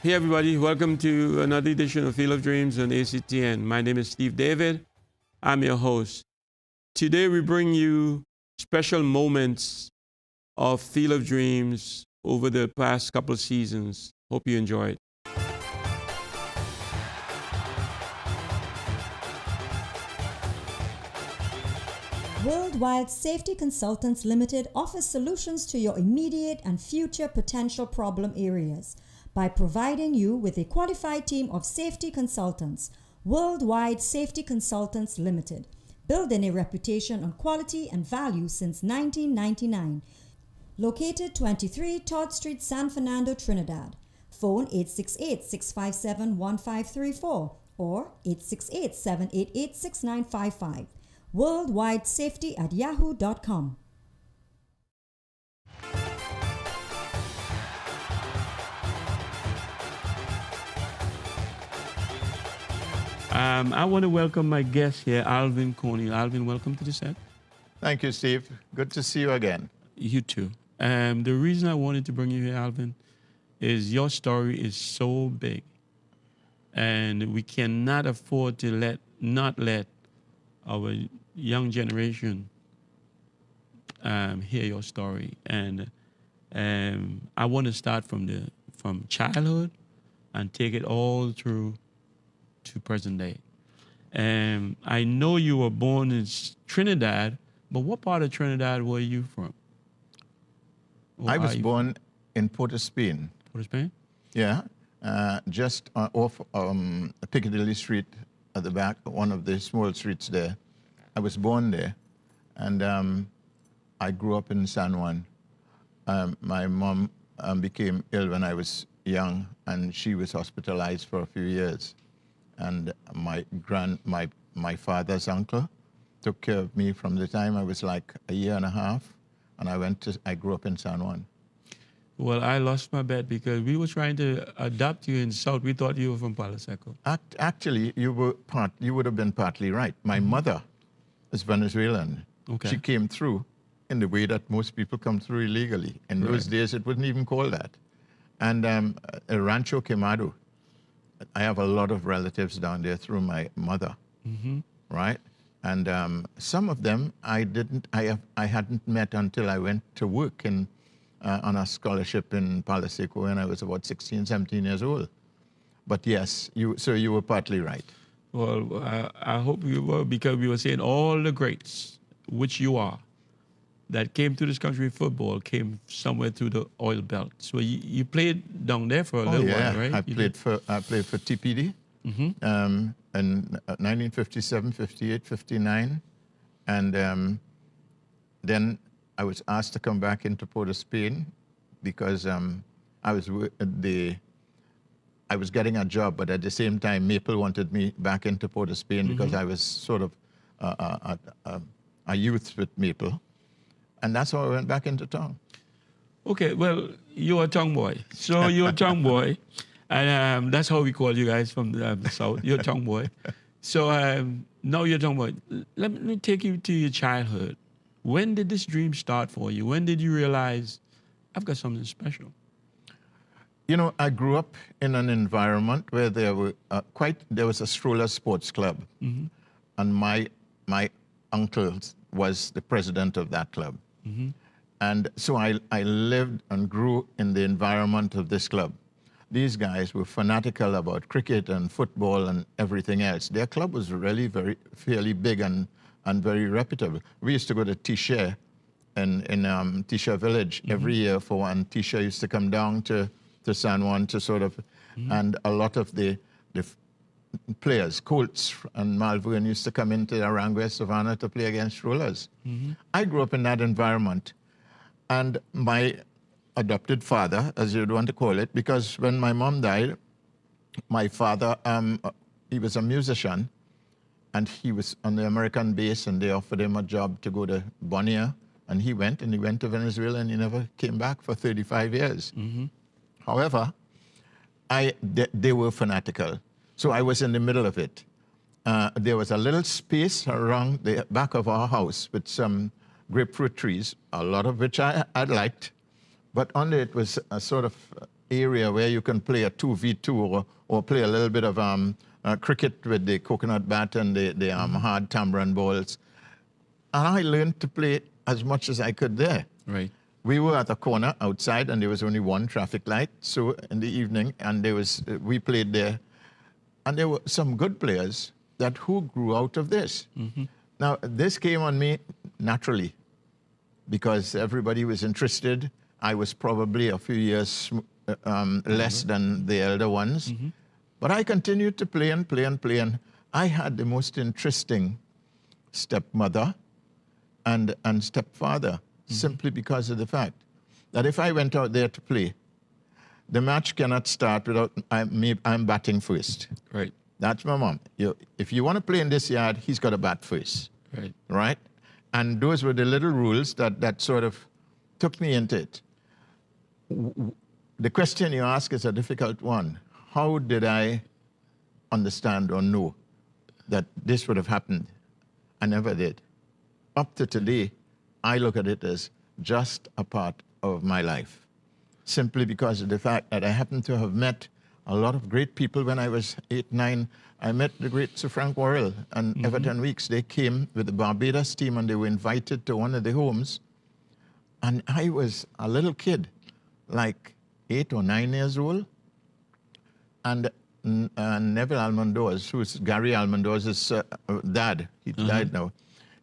Hey everybody, welcome to another edition of Field of Dreams on ACTN. My name is Steve David. I'm your host. Today we bring you special moments of Field of Dreams over the past couple of seasons. Hope you enjoy it. Worldwide Safety Consultants Limited offers solutions to your immediate and future potential problem areas by providing you with a qualified team of safety consultants. Worldwide Safety Consultants Limited, building a reputation on quality and value since 1999. Located 23 Todd Street, San Fernando, Trinidad. Phone 868-657-1534 or 868-788-6955. worldwidesafety@yahoo.com. I want to welcome my guest here, Alvin Coney. Alvin, welcome to the set. Thank you, Steve. Good to see you again. You too. The reason I wanted to bring you here, Alvin, is your story is so big. And we cannot afford to not let our young generation hear your story. And I want to start from childhood and take it all through to present day. I know you were born in Trinidad, but what part of Trinidad were you from? I was born in Port of Spain. Port of Spain? Yeah, just off Piccadilly Street at the back, one of the small streets there. I was born there, and I grew up in San Juan. My mom became ill when I was young, and she was hospitalized for a few years. And my father's uncle took care of me from the time I was like a year and a half, and I grew up in San Juan. Well, I lost my bet because we were trying to adopt you in South. We thought you were from Palo Seco. Actually, you would have been partly right. My mother is Venezuelan. Okay. She came through in the way that most people come through illegally. In those days, it wasn't even called that. And Rancho Quemado. I have a lot of relatives down there through my mother, right? And some of them I hadn't met until I went to work on a scholarship in Palo Seco when I was about 16, 17 years old. But yes, so you were partly right. Well, I hope you were, because we were saying all the greats, which you are, that came to this country football came somewhere through the oil belt. So you played down there for a little while, right? I played for TPD in 1957, 58, 59. And then I was asked to come back into Port of Spain because I was getting a job, but at the same time, Maple wanted me back into Port of Spain because I was sort of a youth with Maple. And that's how I went back into town. Okay, well, you're a tongue boy. So you're a tongue boy. And that's how we call you guys from the South. You're a tongue boy. So now you're a tongue boy. Let me take you to your childhood. When did this dream start for you? When did you realize, I've got something special? You know, I grew up in an environment where there was a stroller sports club. And my uncle was the president of that club. And so I lived and grew in the environment of this club. These guys were fanatical about cricket and football and everything else. Their club was really fairly big and very reputable. We used to go to Tisha in Tisha Village every year for one. Tisha used to come down to San Juan to sort of, and a lot of the players, Colts and Malvern, used to come into Arangua, Savannah to play against Rollers. I grew up in that environment. And my adopted father, as you'd want to call it, because when my mom died, my father, he was a musician, and he was on the American base, and they offered him a job to go to Bonnier, and he went to Venezuela, and he never came back for 35 years. However, they were fanatical. So I was in the middle of it. There was a little space around the back of our house with some grapefruit trees, a lot of which I liked, but under it was a sort of area where you can play a 2v2 or play a little bit of cricket with the coconut bat and the hard tambourine balls. And I learned to play as much as I could there. Right. We were at a corner outside, and there was only one traffic light. So in the evening, and we played there, and there were some good players who grew out of this. Now, this came on me naturally because everybody was interested. I was probably a few years less than the elder ones. But I continued to play and play and play. And I had the most interesting stepmother and stepfather simply because of the fact that if I went out there to play, the match cannot start without I'm batting first. Right. That's my mom. If you want to play in this yard, he's got to bat first. Right. Right? And those were the little rules that sort of took me into it. The question you ask is a difficult one. How did I understand or know that this would have happened? I never did. Up to today, I look at it as just a part of my life, simply because of the fact that I happen to have met a lot of great people when I was 8, 9. I met the great Sir Frank Worrell and Everton Weeks. They came with the Barbados team and they were invited to one of the homes. And I was a little kid, like 8 or 9 years old. And Neville Almondoz, who's Gary Almondoz's dad, he died now.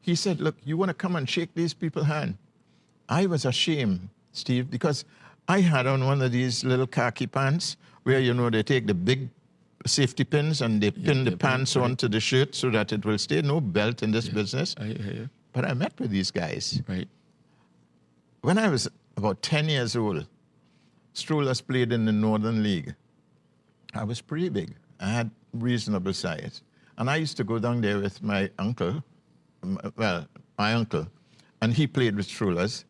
He said, look, you want to come and shake these people's hand? I was ashamed, Steve, because I had on one of these little khaki pants where, they take the big safety pins and they pin the pants onto the shirt so that it will stay. No belt in this business. But I met with these guys. Right. When I was about 10 years old, Strollers played in the Northern League. I was pretty big. I had reasonable size. And I used to go down there with my uncle, my uncle, and he played with Strollers.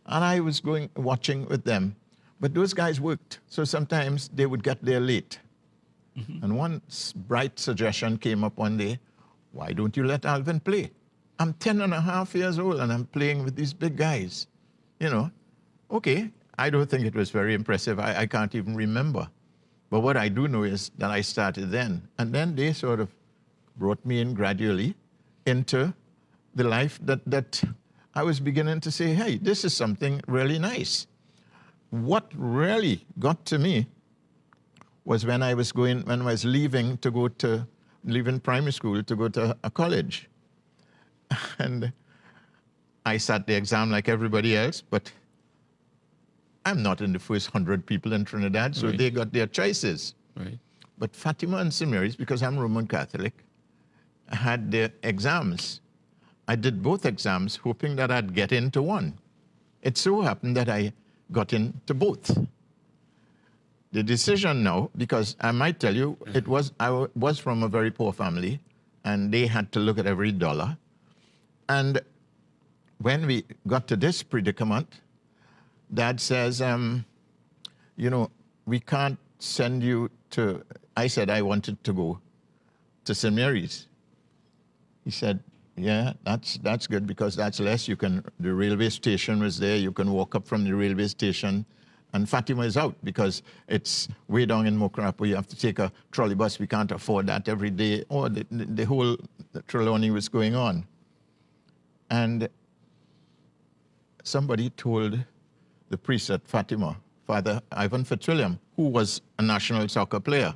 And I was watching with them. But those guys worked. So sometimes they would get there late. And one bright suggestion came up one day, why don't you let Alvin play? I'm 10 and a half years old and I'm playing with these big guys. Okay, I don't think it was very impressive. I can't even remember. But what I do know is that I started then. And then they sort of brought me in gradually into the life that I was beginning to say, hey, this is something really nice. What really got to me was when I was leaving primary school to go to a college. And I sat the exam like everybody else, but I'm not in the first 100 people in Trinidad, so they got their choices. Right. But Fatima and St. Mary's, because I'm Roman Catholic, had their exams. I did both exams, hoping that I'd get into one. It so happened that I got into both. The decision now, because I might tell you, I was from a very poor family, and they had to look at every dollar. And when we got to this predicament, Dad says, we can't send you to, I said I wanted to go to St. Mary's. He said, yeah, that's good because that's less. The railway station was there. You can walk up from the railway station. And Fatima is out because it's way down in Mokrapa. You have to take a trolley bus. We can't afford that every day. Or the whole Trelawney was going on. And somebody told the priest at Fatima, Father Ivan Fitzwilliam, who was a national soccer player,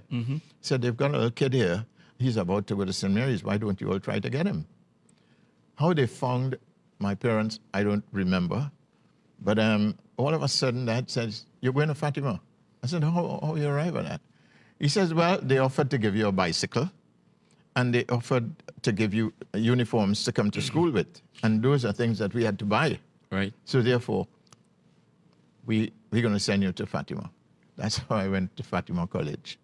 said, they've got a little kid here. He's about to go to St. Mary's. Why don't you all try to get him? How they found my parents, I don't remember. But all of a sudden, Dad says, you're going to Fatima. I said, how you arrive at that? He says, well, they offered to give you a bicycle, and they offered to give you uniforms to come to school with. And those are things that we had to buy. Right. So therefore, we're going to send you to Fatima. That's how I went to Fatima College.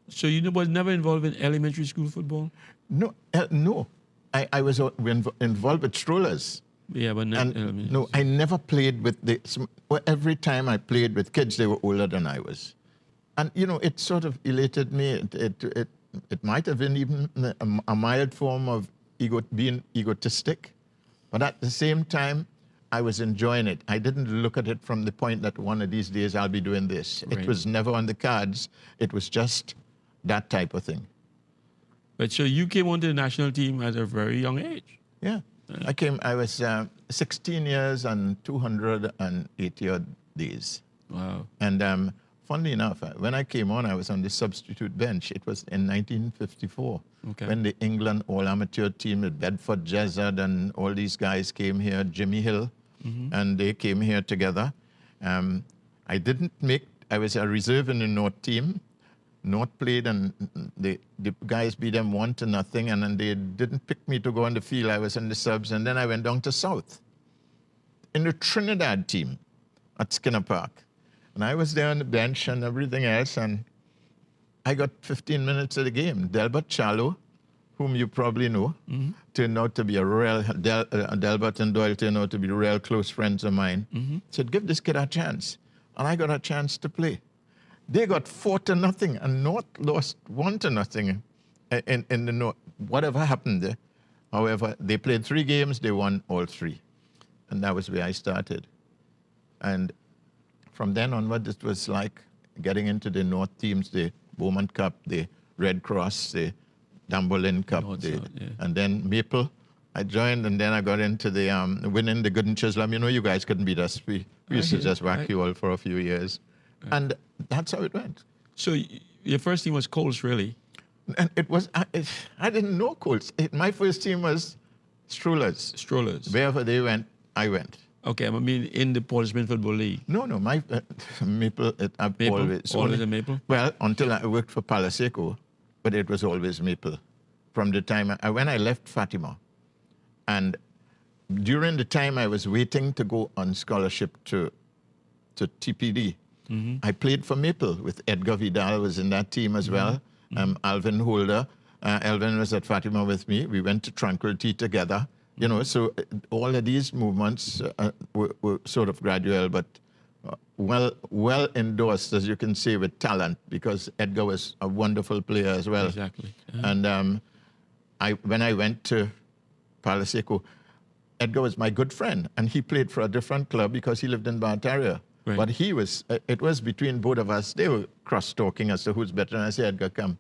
So you was never involved in elementary school football? No, no. I was involved with Strollers. Yeah, but no, I never played with every time I played with kids, they were older than I was. And, it sort of elated me. It might have been even a mild form of being egotistic. But at the same time, I was enjoying it. I didn't look at it from the point that one of these days I'll be doing this. Right. It was never on the cards. It was just that type of thing. But so you came onto the national team at a very young age. Yeah. I was 16 years and 280 odd days. Wow. And funnily enough, when I came on, I was on the substitute bench. It was in 1954 Okay. when the England all-amateur team with Bedford Jezzard and all these guys came here, Jimmy Hill, and they came here together. I was a reserve in the North team. North played and the guys beat them 1-0, and then they didn't pick me to go on the field. I was in the subs, and then I went down to South in the Trinidad team at Skinner Park. And I was there on the bench and everything else, and I got 15 minutes of the game. Delbert Charlo, whom you probably know, turned out to be a real, Delbert and Doyle turned out to be real close friends of mine. Said, give this kid a chance. And I got a chance to play. They got 4-0, and North lost 1-0 in the North. Whatever happened there. However, they played 3 games, they won all 3. And that was where I started. And from then onward, it was like getting into the North teams, the Beaumont Cup, the Red Cross, the Dambolin Cup, and then Maple. I joined, and then I got into the winning the Good and Chisholm. You know, you guys couldn't beat us. We used to just whack you all for a few years. Right. And that's how it went. So your first team was Colts, really? And it was, I didn't know Colts. My first team was Strollers. Strollers. Wherever they went, I went. Okay, I mean in the Portsmouth Football League. No, my Maple. Always a Maple. Well, until I worked for Palaseco, but it was always Maple. From the time when I left Fatima, and during the time I was waiting to go on scholarship to TPD, I played for Maple with Edgar Vidal was in that team as well. Alvin Holder, Elvin was at Fatima with me. We went to Tranquility together. You know, so all of these movements were sort of gradual, but well endorsed, as you can see, with talent, because Edgar was a wonderful player as well. Exactly. And when I went to Palaseco, Edgar was my good friend, and he played for a different club because he lived in Barataria. Right. But it was between both of us. They were cross-talking as to who's better, and I said, Edgar, come.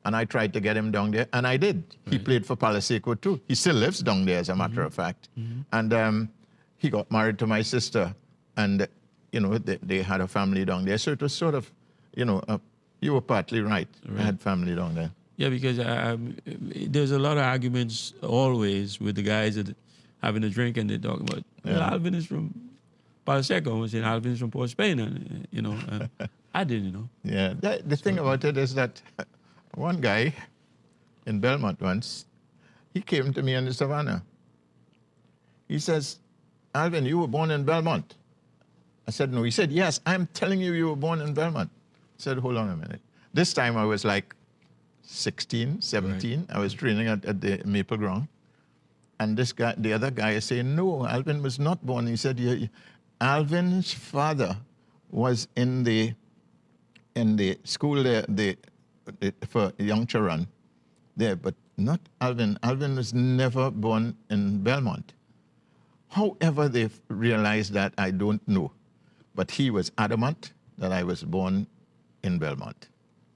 And I tried to get him down there, and I did. Right. He played for Palaseco too. He still lives down there, as a matter of fact. And he got married to my sister, and you know they had a family down there. So it was sort of, you know, you were partly right. I had family down there. Yeah, because there's a lot of arguments always with the guys that having a drink and they talk about, well, Alvin is from Palaseco, and saying Alvin is from Port Spain, and you know, I didn't know. Yeah, the thing about it is that. One guy in Belmont once, he came to me in the Savannah. He says, Alvin, you were born in Belmont. I said, no. He said, yes, I'm telling you, you were born in Belmont. I said, hold on a minute. This time I was like 16, 17. Right. I was training at the Maple Ground. And this guy, the other guy is saying, no, Alvin was not born. He said, Alvin's father was in the school there, for young children there, but not Alvin. Alvin was never born in Belmont. However they realized that, I don't know. But he was adamant that I was born in Belmont.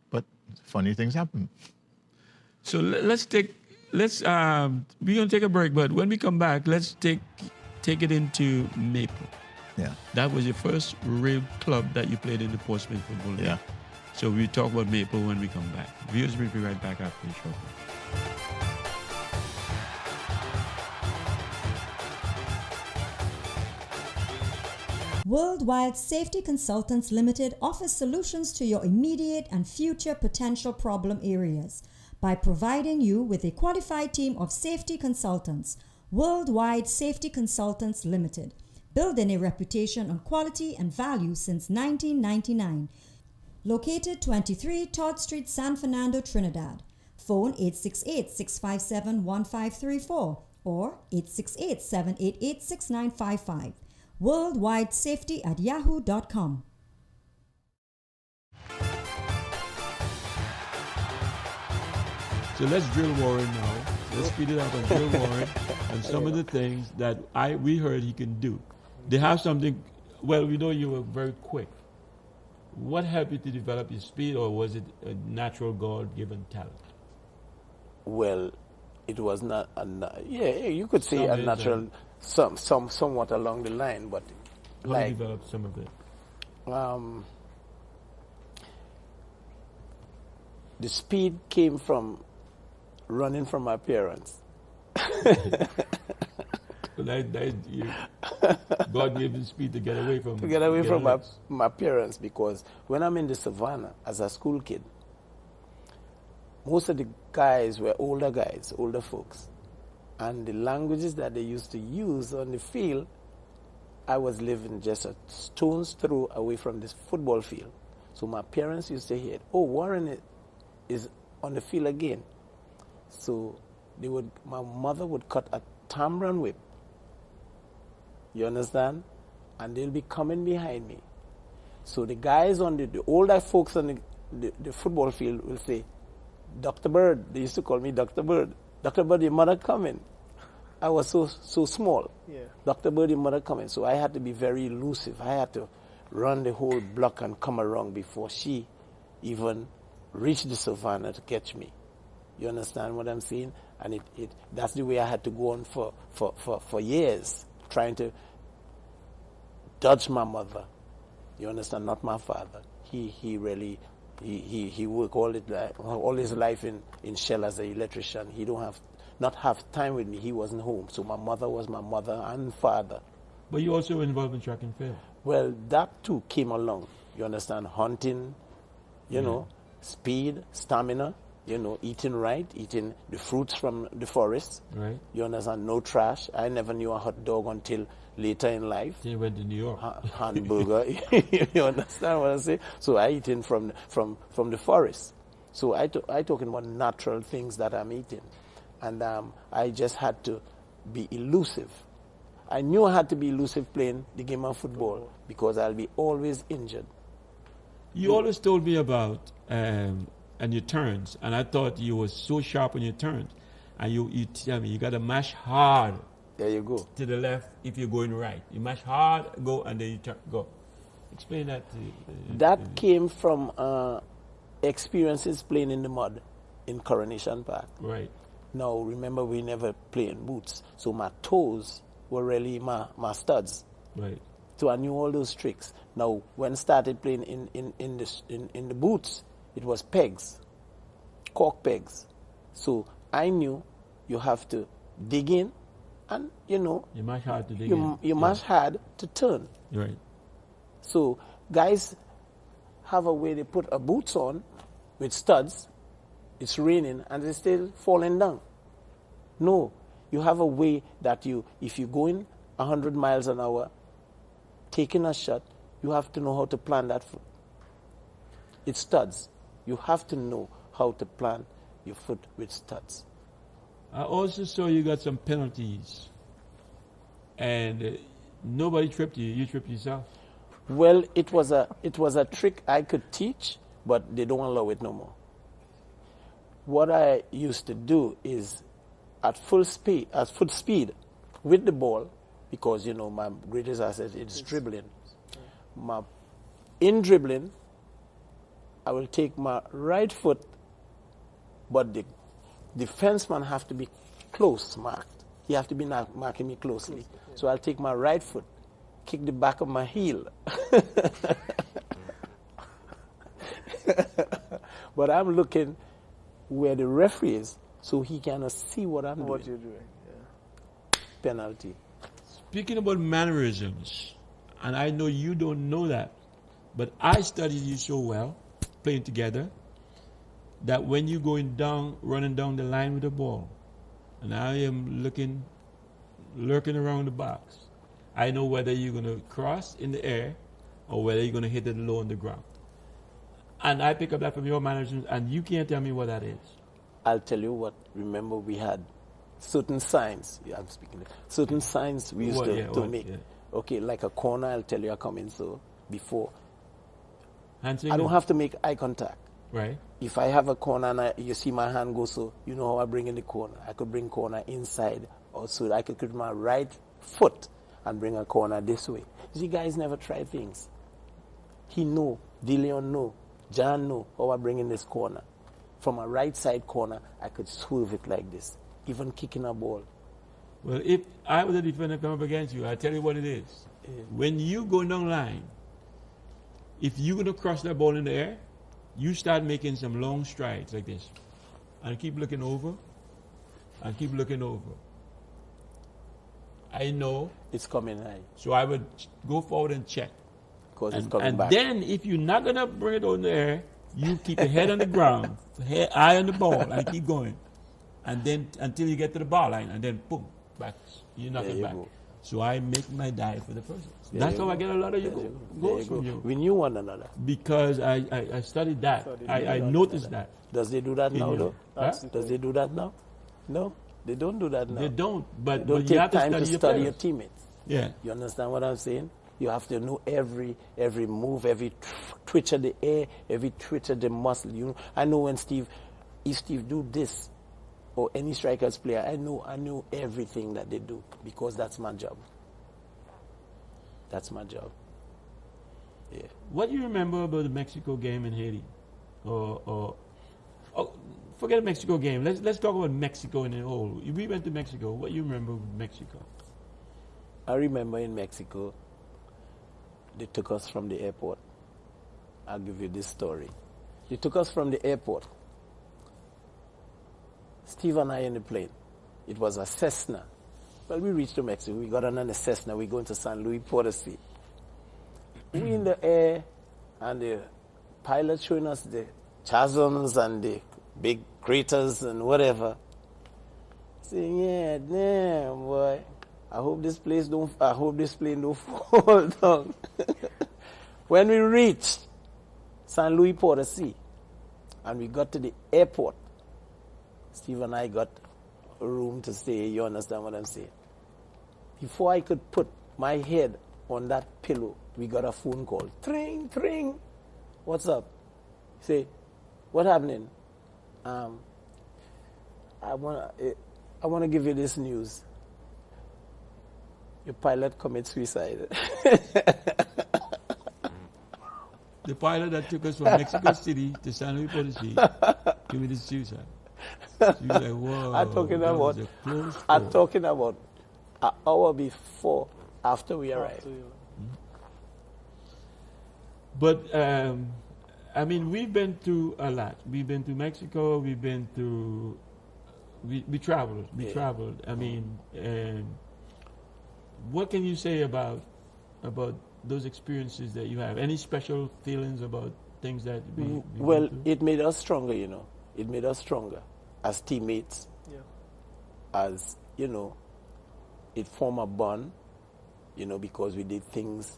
But funny things happen. So we're going to take a break, but when we come back, let's take it into Maple. Yeah. That was your first real club that you played in the Portsmouth Football League. Yeah. So we'll talk about Maple when we come back. Viewers, we'll be right back after the show. Worldwide Safety Consultants Limited offers solutions to your immediate and future potential problem areas by providing you with a qualified team of safety consultants. Worldwide Safety Consultants Limited, building a reputation on quality and value since 1999. Located 23 Todd Street, San Fernando, Trinidad. Phone 868-657-1534 or 868-788-6955. worldwidesafety@yahoo.com. So let's drill Warren now. Let's speed it up and drill Warren and some of the things that we heard he can do. They have something. Well, we know you were very quick. What helped you to develop your speed, or was it a natural God-given talent? Well, it was not. You could say Some a is, natural, somewhat along the line, but How like you developed some of it? The speed came from running from my parents. So God gave you speed to get away from. To get away from loose. my parents, because when I'm in the savannah as a school kid, most of the guys were older folks. And the languages that they used to use on the field, I was living just a stone's throw away from this football field. So my parents used to hear, oh, Warren is on the field again. So my mother would cut a Tamron whip. You understand? And they'll be coming behind me. So the guys on the older folks on the football field will say, Dr. Bird, they used to call me Dr. Bird. Dr. Bird, your mother coming. I was so small. Yeah. Dr. Bird, your mother coming. So I had to be very elusive. I had to run the whole block and come around before she even reached the savannah to catch me. You understand what I'm saying? And that's the way I had to go on for years, trying to dodge my mother. You understand? Not my father. He worked all his life in Shell as an electrician. He not have time with me. He wasn't home. So my mother was my mother and father. But you also were involved in track and field. Well, that too came along. You understand? Hunting, you know, speed, stamina, you know, eating right, eating the fruits from the forest. Right. You understand? No trash. I never knew a hot dog until later in life. Then you went to New York. Hamburger. You understand what I say? So I eating from the forest. So I talking about natural things that I'm eating. And I just had to be elusive. I knew I had to be elusive playing the game of football because I'll be always injured. You always told me about and your turns, and I thought you were so sharp on your turns. And you tell me you got to mash hard. There you go. To the left if you're going right. You mash hard, go, and then you turn, go. Explain that to That came from experiences playing in the mud in Coronation Park. Right. Now, remember, we never play in boots, so my toes were really my studs. Right. So I knew all those tricks. Now, when I started playing in the boots, it was pegs, cork pegs. So I knew you have to dig in, and you mash hard to dig in. You mash hard to turn. Right. So guys have a way they put a boots on with studs. It's raining and they're still falling down. No, you have a way that if you're going 100 miles an hour, taking a shot, you have to know how to plant that foot. It's studs. You have to know how to plant your foot with studs. I also saw you got some penalties, and nobody tripped you. You tripped yourself. Well, it was a trick I could teach, but they don't allow it no more. What I used to do is at full speed with the ball, because my greatest asset is dribbling. In dribbling, I will take my right foot, but the defenseman have to be close marked. He have to be marking me closely. So I'll take my right foot, kick the back of my heel. But I'm looking where the referee is, so he cannot see what I'm doing. What you're doing, yeah. Penalty. Speaking about mannerisms, and I know you don't know that, but I studied you so well, playing together, that when you're running down the line with the ball, and I am lurking around the box, I know whether you're going to cross in the air or whether you're going to hit it low on the ground. And I pick up that from your mannerisms, and you can't tell me what that is. I'll tell you what. Remember, we had certain signs. Yeah, I'm speaking. Certain signs we used to make. Yeah. Okay, like a corner, I'll tell you I come in so before. I don't have to make eye contact. Right. If I have a corner and you see my hand go so, you know how I bring in the corner. I could bring corner inside, or so I could put my right foot and bring a corner this way. You guys never try things. He know, DeLeon know, John know how I bring in this corner. From a right side corner, I could swerve it like this, even kicking a ball. Well, if I was a defender come up against you, I tell you what it is. When you go down line, if you're going to cross that ball in the air, you start making some long strides like this. And keep looking over, and keep looking over. I know. It's coming high. So I would go forward and check. Because it's coming back. And then if you're not going to bring it on the air, you keep your head on the ground, eye on the ball, and keep going. And then until you get to the ball line, and then boom, back. You knock it back. Go. So I make my dive for the person. That's how I get a lot of goals from you. We knew one another. Because I studied that. I noticed that. Does they do that now, though? Huh? Does they do that now? No, they don't do that now. They don't. But Don't you take have to time to study your players. teammates. Yeah. You understand what I'm saying? You have to know every move, every twitch of the air, every twitch of the muscle. You know, I know when if Steve do this, or any strikers player, I know everything that they do because that's my job. That's my job. Yeah. What do you remember about the Mexico game in Haiti? Or forget the Mexico game. Let's talk about Mexico in the whole. We went to Mexico. What do you remember of Mexico? I remember in Mexico, they took us from the airport. I'll give you this story. They took us from the airport. Steve and I in the plane. It was a Cessna. Well, we reached to Mexico. We got on a Cessna. We're going to San Luis Potosí. We in the air, and the pilot showing us the chasms and the big craters and whatever. Saying, yeah, damn, boy. I hope this plane don't fall down. When we reached San Luis Potosí, and we got to the airport, Steve and I got a room to stay. You understand what I'm saying? Before I could put my head on that pillow, we got a phone call. Tring, tring. What's up? Say, what happening? I wanna give you this news. Your pilot commit suicide. The pilot that took us from Mexico City to San Luis Potosí committed suicide. So you're like, whoa, I'm talking that about. was a close I'm call. talking about an hour before, after we arrived. But I mean, we've been through a lot. We've been to Mexico. We've been to. We traveled. We traveled. I mean, what can you say about those experiences that you have? Any special feelings about things that we Well, went through? it made us stronger, you know. It made us stronger as teammates. Yeah. As, you know, it formed a bond, you know, because we did things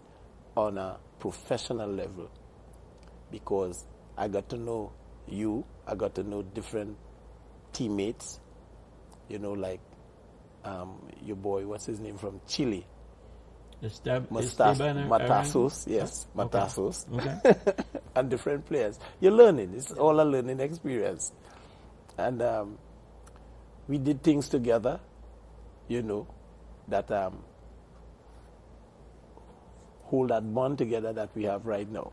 on a professional level. Because I got to know you, I got to know different teammates, you know, like your boy, what's his name, from Chile? Matasos, yes, Matasos. Okay. And different players. You're learning. It's all a learning experience. And we did things together, you know, that hold that bond together that we have right now.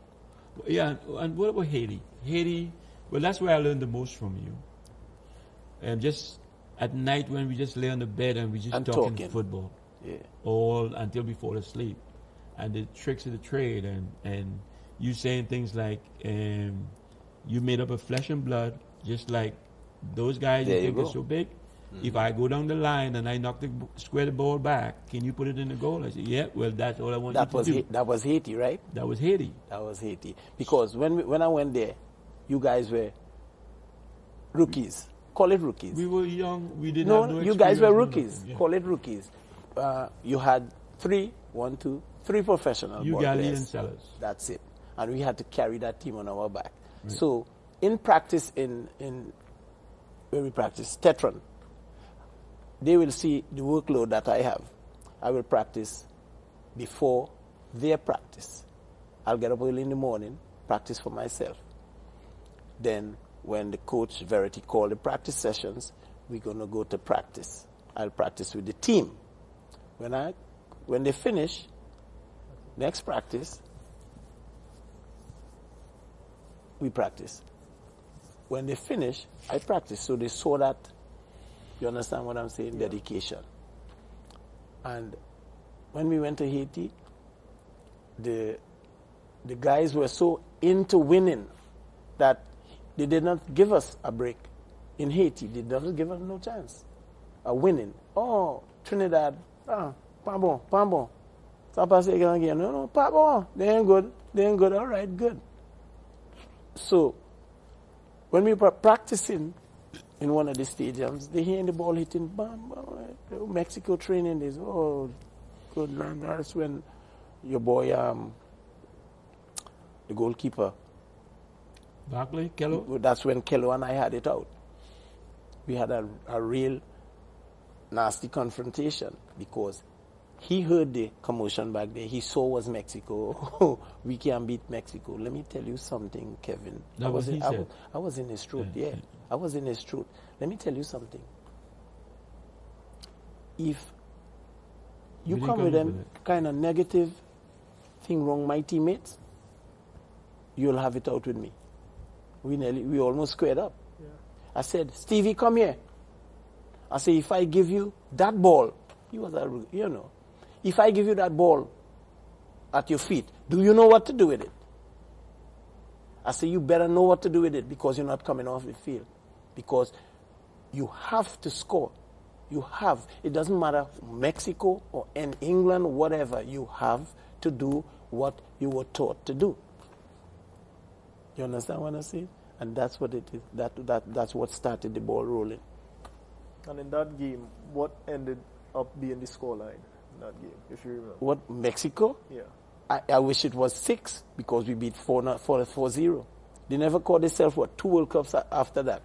Yeah, and what about Haiti? Haiti, well, that's where I learned the most from you. And just at night when we just lay on the bed and we just talking football. Yeah. All until before the sleep. And the tricks of the trade and you saying things like you made up of flesh and blood, just like those guys you think are so big. Mm-hmm. If I go down the line and I square the ball back, can you put it in the goal? I said, yeah, well, that's all I want you to do. That was Haiti, right? That was Haiti. That was Haiti. Because when I went there, you guys were rookies. Call it rookies. We were young. We didn't have no you guys were experience, rookies. Yeah. Call it rookies. You had three professional ball Ugali players. and Sellers. That's it. And we had to carry that team on our back. Right. So in practice, in where we practice, Tetron, they will see the workload that I have. I will practice before their practice. I'll get up early in the morning, practice for myself. Then when the coach, Verity, called the practice sessions, we're going to go to practice. I'll practice with the team. When I When they finish, next practice, we practice. When they finish, I practice. So they saw that, you understand what I'm saying, dedication. And when we went to Haiti, the guys were so into winning that they did not give us a break. In Haiti, they did not give us no chance. Winning. Oh, Trinidad, pas bon, pas bon. Ça passe again. No, pas bon. They ain't good. All right, good. So, when we were practicing in one of the stadiums, they hear the ball hitting, bam, bam, Mexico training days. Oh, good man. That's when your boy, the goalkeeper, Barkley, Kello? that's when Kello and I had it out. We had a real nasty confrontation because he heard the commotion back there. He saw was Mexico. We can beat Mexico. Let me tell you something, Kevin. That was he said. I was in his truth, yeah. I was in his truth. Let me tell you something. If you come with a kind of negative thing wrong my teammates, you'll have it out with me. We almost squared up. Yeah. I said, Stevie, come here. I said, if I give you that ball, he was if I give you that ball at your feet, do you know what to do with it? I said, you better know what to do with it because you're not coming off the field. Because you have to score. You have. It doesn't matter Mexico or in England, whatever. You have to do what you were taught to do. You understand what I say? And that's what it is. That's what started the ball rolling. And in that game, what ended up being the scoreline in that game, if you remember? What, Mexico? Yeah. I wish it was 6 because we beat 4-0. They never called themselves, 2 World Cups after that.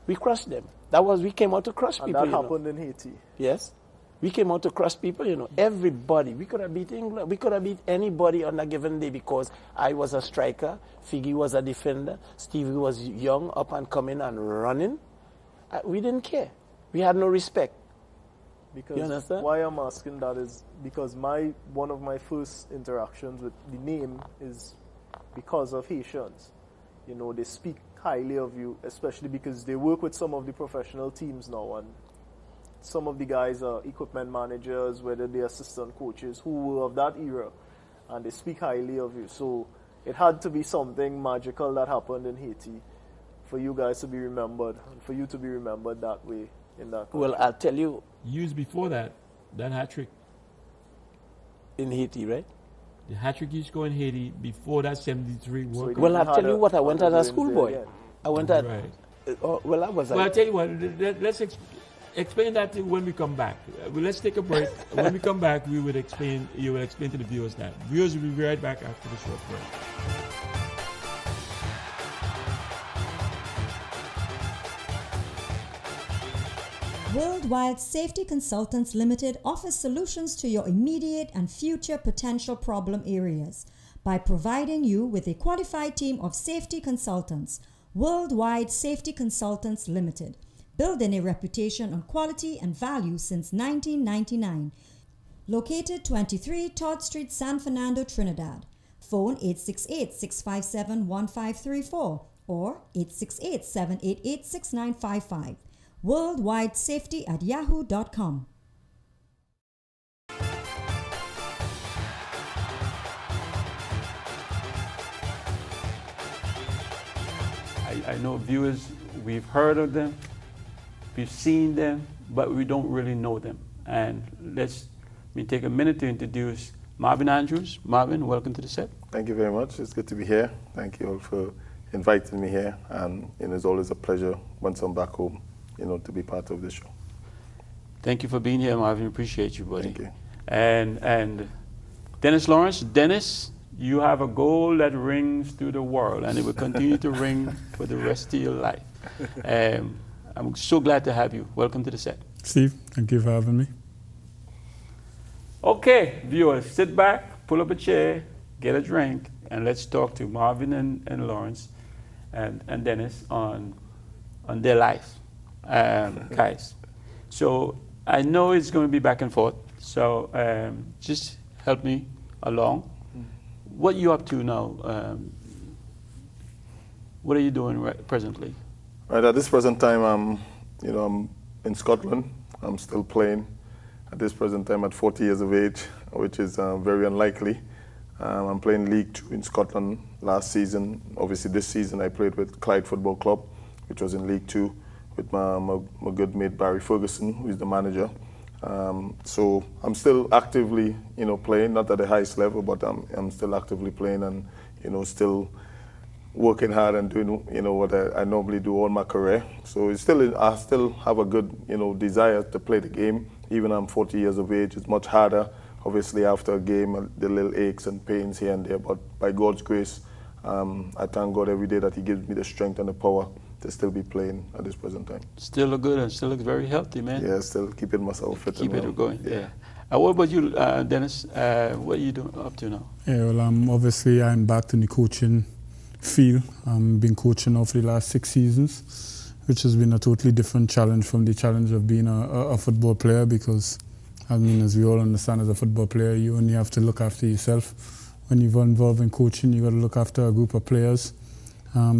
We crushed them. We came out to crush people. And that happened in Haiti. Yes. We came out to crush people, Everybody. We could have beat England. We could have beat anybody on a given day because I was a striker, Figgy was a defender, Stevie was young, up and coming and running. We didn't care. We had no respect. Because you understand? Why I'm asking that is because one of my first interactions with the name is because of Haitians. They speak highly of you, especially because they work with some of the professional teams now, and some of the guys are equipment managers, whether they're assistant coaches, who were of that era, and they speak highly of you. So it had to be something magical that happened in Haiti for you guys to be remembered, and for you to be remembered that way in that country. Well, I'll tell you. Years before that hat-trick. In Haiti, right? The hat-trick you scored in Haiti before that 73 World Cup. Well, I'll tell you what, I went as a schoolboy. I went at... Right. Well, I was... Well, I'll tell you what, let's explain that when we come back. Let's take a break. When we come back, you will explain to the viewers that. Viewers will be right back after the short break. Worldwide Safety Consultants Limited offers solutions to your immediate and future potential problem areas by providing you with a qualified team of safety consultants. Worldwide Safety Consultants Limited, building a reputation on quality and value since 1999. Located 23 Todd Street, San Fernando, Trinidad. Phone 868-657-1534 or 868-788-6955. worldwidesafety@yahoo.com. I know viewers, we've heard of them, we've seen them, but we don't really know them. And let me take a minute to introduce Marvin Andrews. Marvin, welcome to the set. Thank you very much. It's good to be here. Thank you all for inviting me here. And it's always a pleasure once I'm back home, to be part of the show. Thank you for being here, Marvin. Appreciate you, buddy. Thank you. And Dennis Lawrence. Dennis, you have a goal that rings through the world, and it will continue to ring for the rest of your life. I'm so glad to have you. Welcome to the set. Steve, thank you for having me. Okay, viewers, sit back, pull up a chair, get a drink, and let's talk to Marvin and Lawrence and Dennis on their life. Guys, so I know it's going to be back and forth, So just help me along. What are you up to now? What are you doing presently? Right at this present time, I'm in Scotland. I'm still playing. At this present time, at 40 years of age, which is very unlikely. I'm playing League 2 in Scotland last season. Obviously, this season I played with Clyde Football Club, which was in League 2, with my good mate Barry Ferguson, who is the manager. So I'm still actively, playing, not at the highest level, but I'm still actively playing and, still working hard and doing, what I normally do all my career. So I still have a good, desire to play the game. Even I'm 40 years of age, it's much harder. Obviously, after a game, the little aches and pains here and there, but by God's grace, I thank God every day that He gives me the strength and the power to still be playing at this present time. Still look good and still look very healthy, man. Yeah, still keeping myself fit. Keep it going, yeah. What about you, Dennis? What are you doing up to now? Yeah, well, obviously I'm back in the coaching field. I've been coaching now for the last 6 seasons, which has been a totally different challenge from the challenge of being a football player, because I mean, as we all understand, as a football player, you only have to look after yourself. When you're involved in coaching, you got to look after a group of players.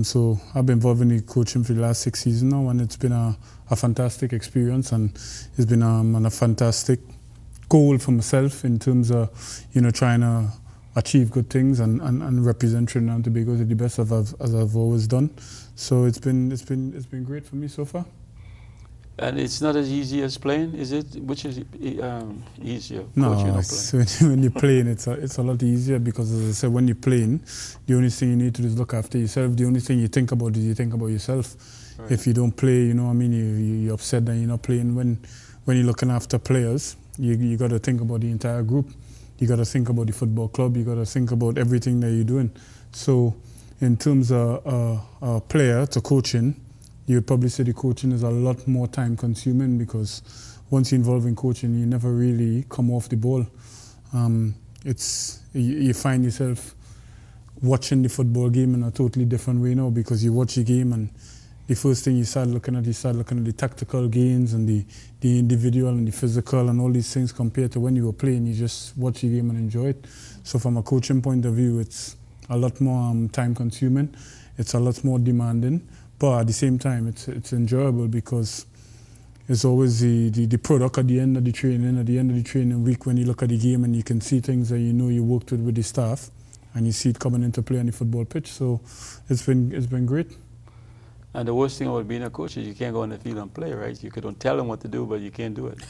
So I've been involved in the coaching for the last 6 seasons now, and it's been a fantastic experience, and it's been a fantastic goal for myself in terms of, trying to achieve good things and represent Trinidad and Tobago to the best as I've always done. So it's been great for me so far. And it's not as easy as playing, is it? Which is easier? No, coaching when you're playing, it's a lot easier, because, as I said, when you're playing, the only thing you need to do is look after yourself. The only thing you think about is you think about yourself. Right. If you don't play, you're upset that you're not playing. When you're looking after players, you got to think about the entire group. You got to think about the football club. You got to think about everything that you're doing. So, in terms of a player to coaching, you would probably say the coaching is a lot more time consuming, because once you're involved in coaching, you never really come off the ball. You find yourself watching the football game in a totally different way now, because you watch the game and the first thing you start looking at the tactical gains and the individual and the physical and all these things, compared to when you were playing. You just watch the game and enjoy it. So from a coaching point of view, it's a lot more time consuming. It's a lot more demanding. But at the same time, it's enjoyable, because it's always the product at the end of the training week, when you look at the game and you can see things that you worked with the staff, and you see it coming into play on the football pitch. So it's been great. And the worst thing about being a coach is you can't go on the field and play, right? You can tell them what to do, but you can't do it.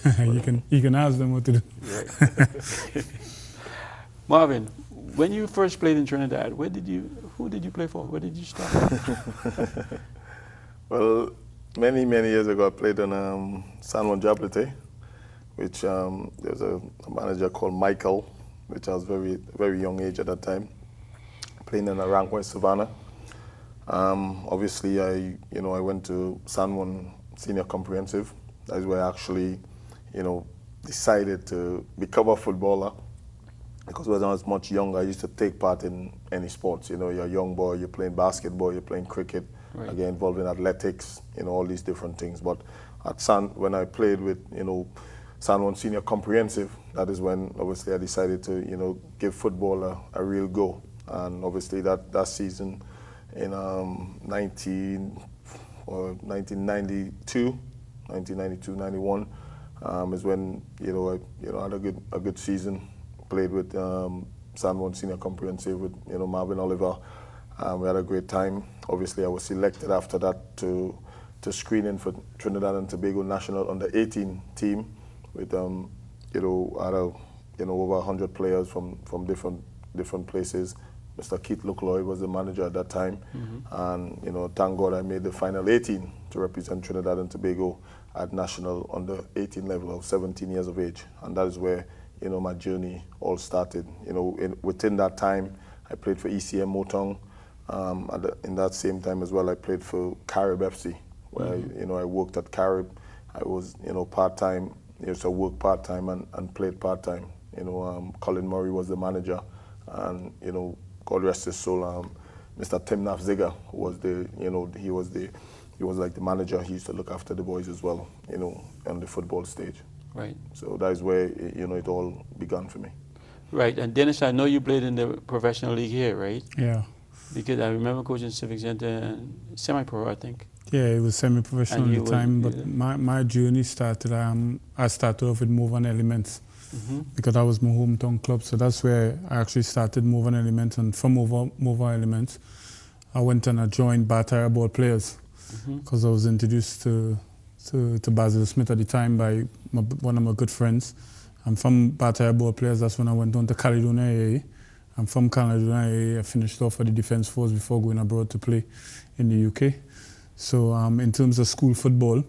you can ask them what to do. Right. Marvin, when you first played in Trinidad, who did you play for? Where did you start? Well, many years ago, I played on San Juan Jablete, which there's a manager called Michael, which I was very young age at that time, playing in Aranjuez Savannah. Obviously, I went to San Juan Senior Comprehensive. That's where I actually, decided to become a footballer. Because when I was much younger, I used to take part in any sports. You're a young boy, you're playing basketball, you're playing cricket, right. I get involved in athletics, all these different things. But at when I played with, San Juan Senior Comprehensive, that is when obviously I decided to, give football a real go. And obviously that season in 1992, 91 is when, I had a good season. Played with San Juan Senior Comprehensive with Marvin Oliver. We had a great time. Obviously, I was selected after that to screen in for Trinidad and Tobago National Under-18 team with over 100 players from different places. Mr. Keith Lukloy was the manager at that time, and thank God I made the final 18 to represent Trinidad and Tobago at national Under-18 level of 17 years of age, and that is where my journey all started. Within that time, I played for ECM Motong. In that same time as well, I played for Carib FC, where I worked at Carib. I was part-time. I worked part-time and played part-time. Colin Murray was the manager, and God rest his soul. Mr. Timnaf Ziga was he was like the manager. He used to look after the boys as well, on the football stage. Right. So that is where, you know, it all began for me. Right. And Dennis, I know you played in the professional league here, right? Yeah. Because I remember coaching Civic Center, semi-pro, I think. Yeah, it was semi-professional And at you the time, were- but my journey started, I started off with Movan Elements because that was my hometown club. So that's where I actually started Movan Elements. And from Movan Elements, I went and I joined Bataya Ball Players because I was introduced to Basil Smith at the time by one of my good friends. I'm from Bataya Ball Players. That's when I went on to Caledonia AA. I'm from Caledonia AA. I finished off at the Defence Force before going abroad to play in the UK. So in terms of school football,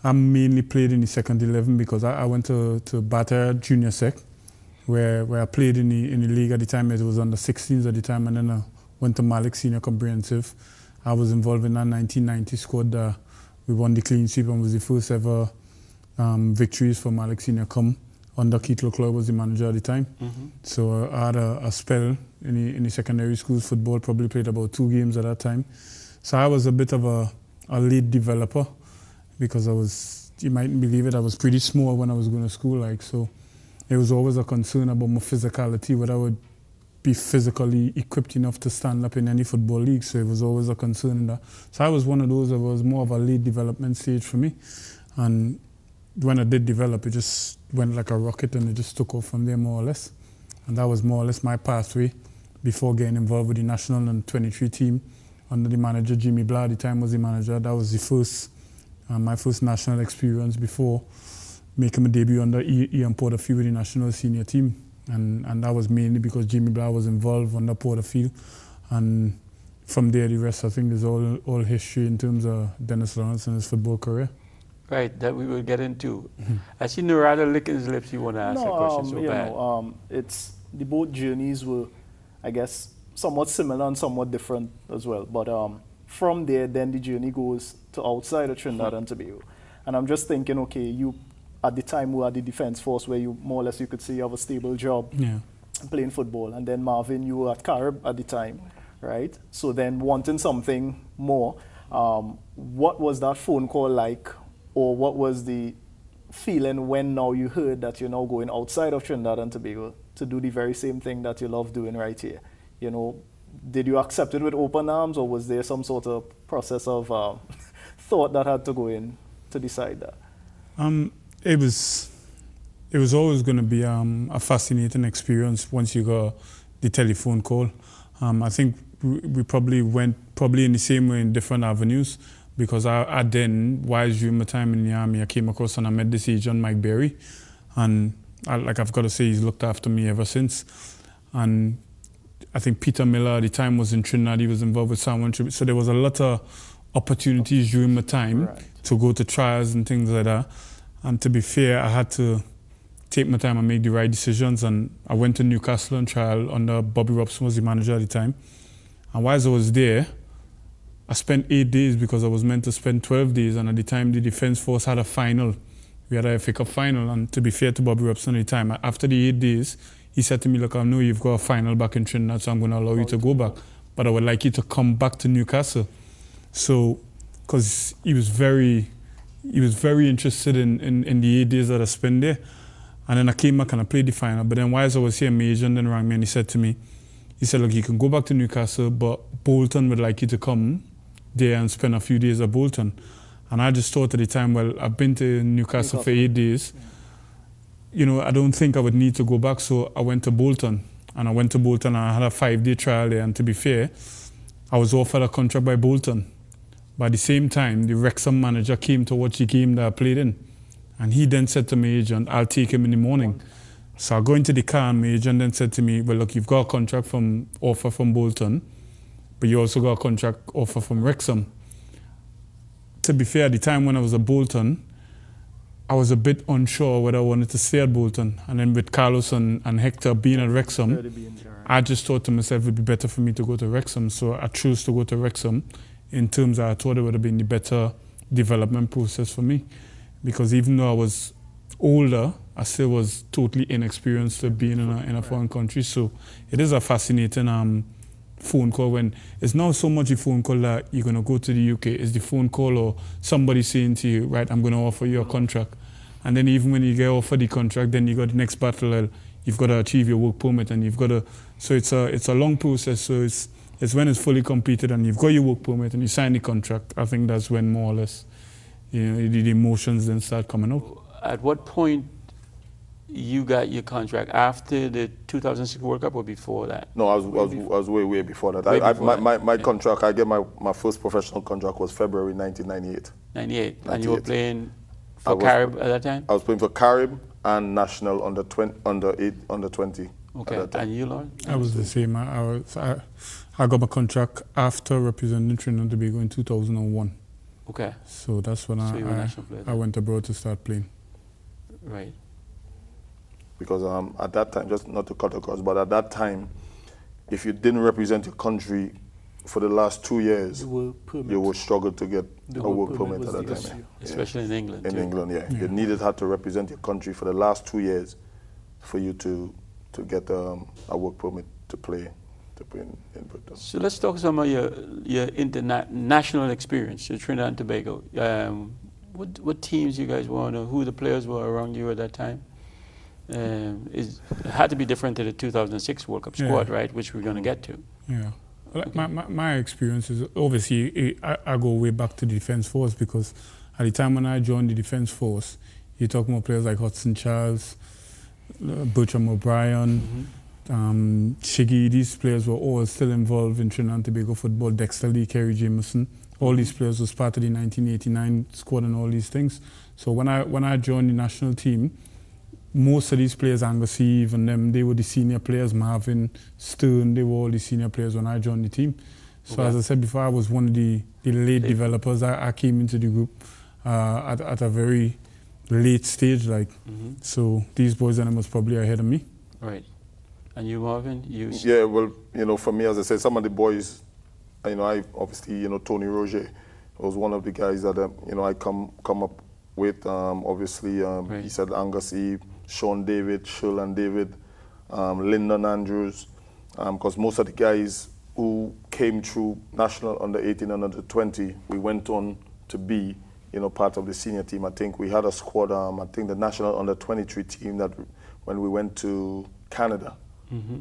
I mainly played in the second 11 because I went to Bataya Junior Sec, where I played in the league at the time. It was under 16s at the time, and then I went to Malik Senior Comprehensive. I was involved in that 1990 squad. We won the clean sweep and was the first ever victories for Malik Senior come under Keith Leclerc was the manager at the time. So I had a spell in the secondary schools football, probably played about 2 games at that time. So I was a bit of a late developer because I was, you mightn't believe it, I was pretty small when I was going to school. Like, so it was always a concern about my physicality, whether I would be physically equipped enough to stand up in any football league. So it was always a concern in that. So I was one of those that was more of a late development stage for me. And when I did develop, it just went like a rocket and it just took off from there more or less. And that was more or less my pathway before getting involved with the national and 23 team under the manager, Jimmy Blah, at the time was the manager. That was the first, my first national experience before making my debut under Ian Porterfield with the national senior team. And that was mainly because Jimmy Blah was involved under Porterfield. And from there, the rest, I think, is all history in terms of Dennis Lawrence and his football career. Right, that we will get into. I see Narada licking his lips. You want to ask a question so bad. It's the both journeys were, I guess, somewhat similar and somewhat different as well. But from there, then the journey goes to outside of Trinidad and Tobago. And I'm just thinking, okay, you at the time were at the Defence Force where you more or less you could say you have a stable job playing football. And then Marvin, you were at Carib at the time, right? So then wanting something more, what was that phone call like? Or what was the feeling when now you heard that you're now going outside of Trinidad and Tobago to do the very same thing that you love doing right here? You know, did you accept it with open arms, or was there some sort of process of thought that had to go in to decide that? It was always going to be a fascinating experience once you got the telephone call. I think we probably went in the same way in different avenues. Because I then, while during my time in the army, I came across and I met this agent, Mike Berry. And I've got to say, he's looked after me ever since. And I think Peter Miller at the time was in Trinidad. He was involved with San Juan Tribute. So there was a lot of opportunities during my time to go to trials and things like that. And to be fair, I had to take my time and make the right decisions. And I went to Newcastle on trial under Bobby Robson was the manager at the time. And whilst I was there, I spent 8 days because I was meant to spend 12 days, and at the time the Defence Force had a final. We had a FA Cup final, and to be fair to Bobby Robson at the time, after the 8 days, he said to me, look, I know you've got a final back in Trinidad, so I'm going to allow you to go back, but I would like you to come back to Newcastle. So, because he was very interested in the 8 days that I spent there. And then I came back and I played the final, but then whilst I was here, my agent then rang me and he said to me, look, you can go back to Newcastle, but Bolton would like you to come there and spend a few days at Bolton. And I just thought at the time, well, I've been to Newcastle for 8 days. You know, I don't think I would need to go back, so I went to Bolton. And I went to Bolton and I had a 5-day trial there, and to be fair, I was offered a contract by Bolton. But at the same time, the Wrexham manager came to watch the game that I played in. And he then said to my agent, I'll take him in the morning. So I go into the car and my agent then said to me, well, look, you've got a contract offer from Bolton, but you also got a contract offer from Wrexham. To be fair, at the time when I was at Bolton, I was a bit unsure whether I wanted to stay at Bolton. And then with Carlos and Hector being at Wrexham, I just thought to myself it would be better for me to go to Wrexham. So I chose to go to Wrexham in terms of I thought it would have been the better development process for me. Because even though I was older, I still was totally inexperienced with being in a foreign country. So it is a fascinating phone call when it's not so much a phone call that you're going to go to the UK, it's the phone call or somebody saying to you, right, I'm going to offer you a contract. And then even when you get offered the contract, then you got the next battle. You've got to achieve your work permit, and you've got to. So it's a long process. So it's when it's fully completed and you've got your work permit and you sign the contract. I think that's when more or less, the emotions then start coming up. At what point you got your contract? After the 2006 World Cup or before that? No, I was way before that. My contract, I get my first professional contract was February 1998. 98. And you were playing for Carib at that time? I was playing for Carib and National under 20. Okay, and you, Lord? I was the same. I got my contract after representing Trinidad and Tobago in 2001. Okay. So that's when I went abroad to start playing. Right. Because at that time, just not to cut across, but at that time, if you didn't represent your country for the last 2 years, you would struggle to get a work permit at that time. Especially in England. In England, yeah. You had to represent your country for the last 2 years for you to get a work permit to play in Britain. So let's talk some of your international experience in Trinidad and Tobago. What teams you guys won, or who the players were around you at that time? It had to be different to the 2006 World Cup squad, right? Which we're going to get to. Yeah. Okay. My experience is, obviously, I go way back to the Defence Force, because at the time when I joined the Defence Force, you're talking about players like Hudson Charles, Bertram O'Brien, Shiggy. These players were all still involved in Trinidad and Tobago football. Dexter Lee, Kerry Jameson. All these players was part of the 1989 squad and all these things. So when I joined the national team, most of these players, Angus Eve and them, they were the senior players. Marvin, Stern, they were all the senior players when I joined the team. So as I said before, I was one of the late developers. I came into the group at a very late stage, so these boys and them was probably ahead of me. Right. And you, Marvin? Yeah, well, for me, as I said, some of the boys, I obviously, Tony Roger was one of the guys that, I come up with. Obviously, he said Angus Eve, Sean David, Sherland David, Lyndon Andrews, because most of the guys who came through national under 18 and under 20, we went on to be, part of the senior team. I think we had a squad, I think the national under 23 team that when we went to Canada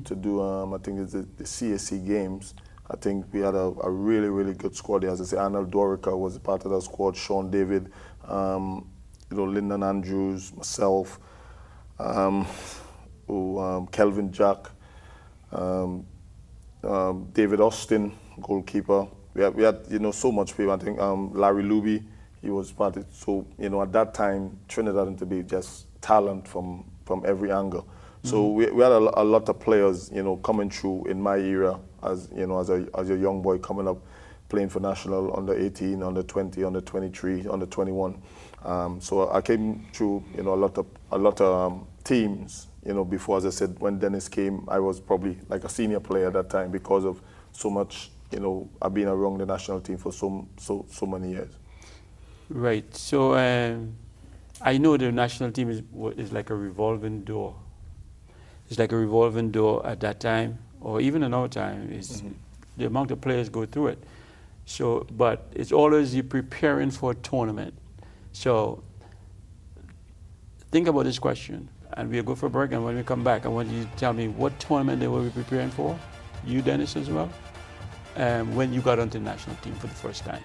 to do, I think it's the CSC games, I think we had a really, really good squad there. As I say, Arnold Dorica was a part of that squad, Sean David, Lyndon Andrews, myself, Kelvin Jack, David Austin, goalkeeper. We had so much people. I think Larry Luby, he was part of it. So, at that time, Trinidad and Tobago just talent from every angle. So we had a lot of players, coming through in my era as a young boy coming up, playing for national under 18, under 20, under 23, under 21. So I came through, a lot of teams, before, as I said, when Dennis came, I was probably like a senior player at that time because of so much, I've been around the national team for so many years. Right. So I know the national team is like a revolving door. It's like a revolving door at that time, or even in our time, is the amount of players go through it. So, but it's always you preparing for a tournament. So think about this question, and we'll go for a break, and when we come back, I want you to tell me what tournament they will be preparing for, you, Dennis, as well, when you got onto the national team for the first time.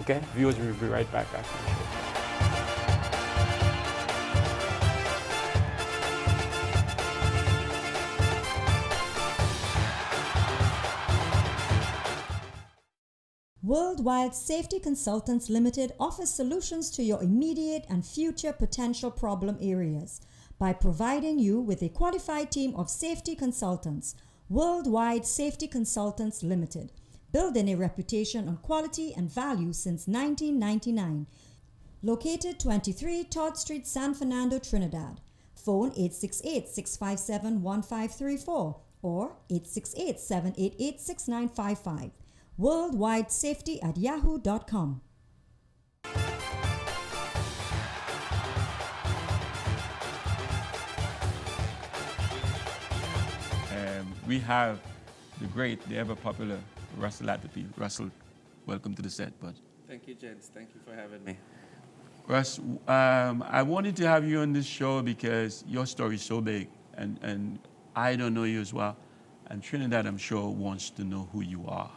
Okay? Viewers, we'll be right back after the show. Worldwide Safety Consultants Limited offers solutions to your immediate and future potential problem areas by providing you with a qualified team of safety consultants. Worldwide Safety Consultants Limited, building a reputation on quality and value since 1999. Located 23 Todd Street, San Fernando, Trinidad. Phone 868-657-1534 or 868-788-6955. worldwidesafety@yahoo.com. We have the great, the ever popular Russell Latapy. Russell, welcome to the set, bud. Thank you, gents. Thank you for having me. Russ, I wanted to have you on this show because your story is so big, and I don't know you as well. And Trinidad, I'm sure, wants to know who you are.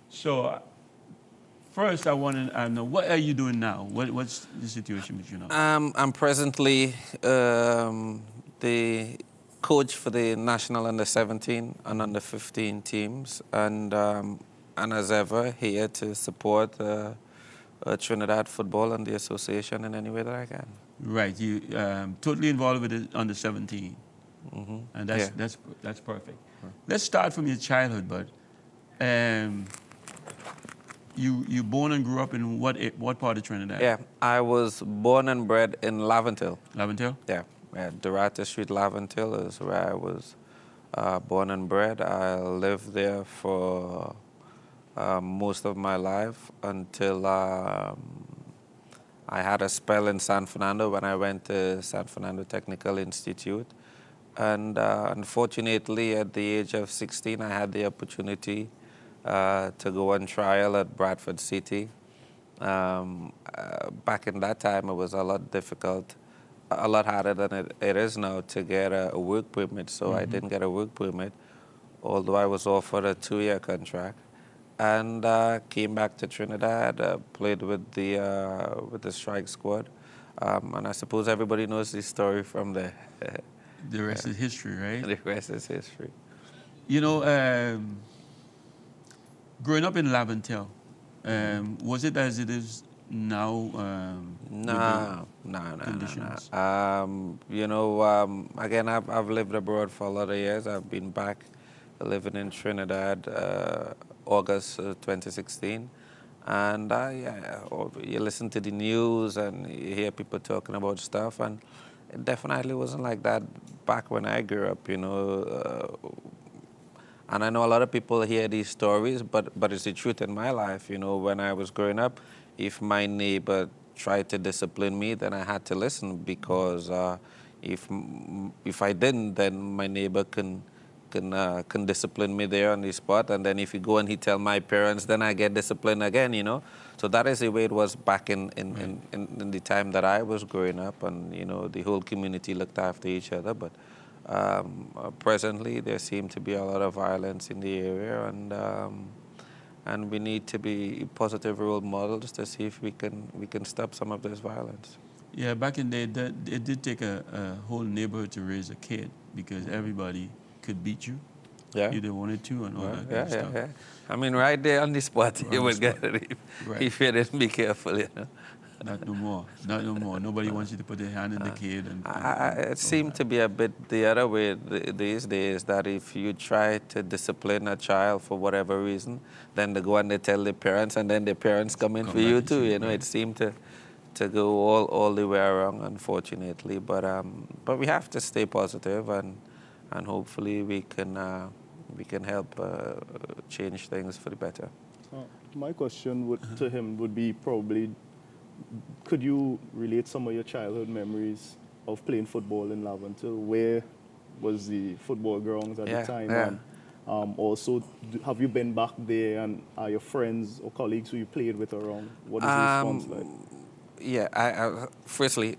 So, first, I want to know, what are you doing now? What's the situation with you now? I'm presently the coach for the national under-17 and under-15 teams, and as ever, here to support Trinidad football and the association in any way that I can. Right, you totally involved with the under-17, and Yeah. that's perfect. Let's start from your childhood, bud. You born and grew up in what part of Trinidad? Yeah, I was born and bred in Laventille. Laventille? Yeah, Dorata Street, Laventille is where I was born and bred. I lived there for most of my life until I had a spell in San Fernando when I went to San Fernando Technical Institute. And unfortunately, at the age of 16, I had the opportunity to go on trial at Bradford City. Back in that time, it was a lot difficult, a lot harder than it is now to get a work permit. So I didn't get a work permit, although I was offered a 2-year contract. And came back to Trinidad, played with the strike squad. And I suppose everybody knows the story from there. The rest is history, right? The rest is history. You know, growing up in Laventille, was it as it is now? No. Conditions? You know, again, I've lived abroad for a lot of years. I've been back living in Trinidad August 2016. And you listen to the news and you hear people talking about stuff, and it definitely wasn't like that back when I grew up, you know. And I know a lot of people hear these stories, but it's the truth in my life. You know, when I was growing up, if my neighbor tried to discipline me, then I had to listen, because if I didn't, then my neighbor can discipline me there on the spot. And then if you go and he tell my parents, then I get disciplined again, you know. So that is the way it was back in the time that I was growing up, and, you know, the whole community looked after each other. But presently, there seemed to be a lot of violence in the area, and we need to be positive role models to see if we can stop some of this violence. Yeah, back in the day, it did take a whole neighborhood to raise a kid, because everybody could beat you. Yeah. You didn't want it to, and all that kind of stuff. Yeah. I mean, right there on the spot, you would get it if you didn't be careful, you know. Not no more. Not no more. Nobody wants you to put their hand in the kid. It seemed to be a bit the other way these days, that if you try to discipline a child for whatever reason, then they go and they tell the parents, and then the parents come in for you too. You know, it seemed to go all the way around, unfortunately. But we have to stay positive, and hopefully we can help change things for the better. My question to him would be probably, could you relate some of your childhood memories of playing football in Laventille? Where was the football grounds at the time? Yeah. And also, have you been back there, and are your friends or colleagues who you played with around? What is the response like? Yeah, firstly,